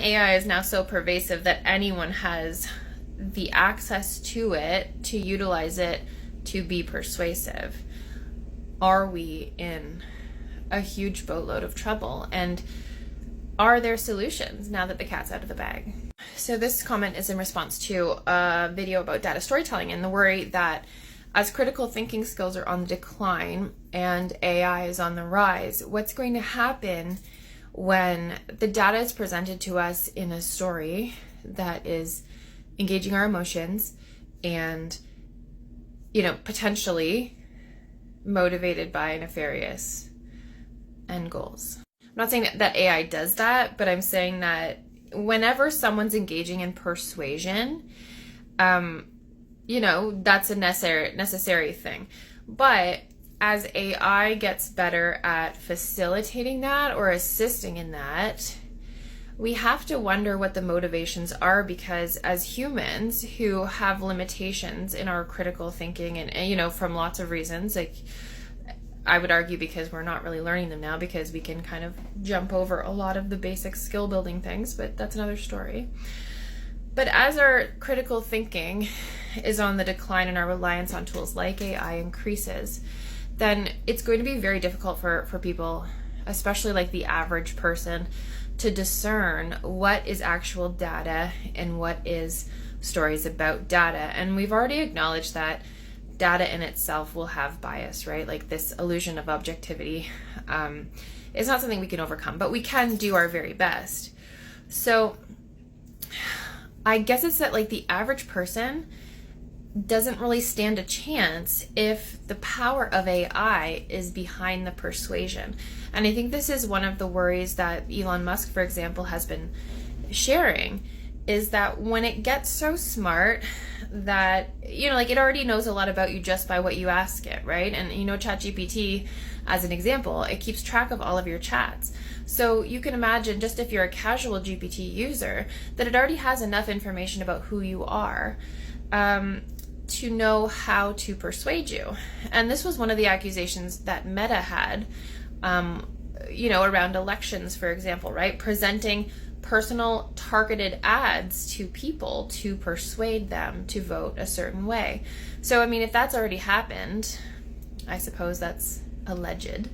AI is now so pervasive that anyone has the access to it, to utilize it, to be persuasive, are we in a huge boatload of trouble? And are there solutions now that the cat's out of the bag? So this comment is in response to a video about data storytelling and the worry that as critical thinking skills are on the decline and AI is on the rise, what's going to happen when the data is presented to us in a story that is engaging our emotions and, potentially motivated by nefarious end goals. I'm not saying that AI does that, but I'm saying that whenever someone's engaging in persuasion, that's a necessary thing. But as AI gets better at facilitating that or assisting in that, we have to wonder what the motivations are, because as humans who have limitations in our critical thinking and from lots of reasons, like I would argue because we're not really learning them now because we can kind of jump over a lot of the basic skill building things, but that's another story. But as our critical thinking is on the decline and our reliance on tools like AI increases, then it's going to be very difficult for people, especially like the average person, to discern what is actual data and what is stories about data. And we've already acknowledged that data in itself will have bias, right? Like this illusion of objectivity is not something we can overcome, but we can do our very best. So I guess it's that like the average person doesn't really stand a chance if the power of AI is behind the persuasion. And I think this is one of the worries that Elon Musk, for example, has been sharing, is that when it gets so smart that, it already knows a lot about you just by what you ask it, right? And, ChatGPT, as an example, it keeps track of all of your chats. So you can imagine, just if you're a casual GPT user, that it already has enough information about who you are to know how to persuade you. And this was one of the accusations that Meta had, around elections, for example, right? Presenting personal targeted ads to people to persuade them to vote a certain way. So, if that's already happened, I suppose that's alleged.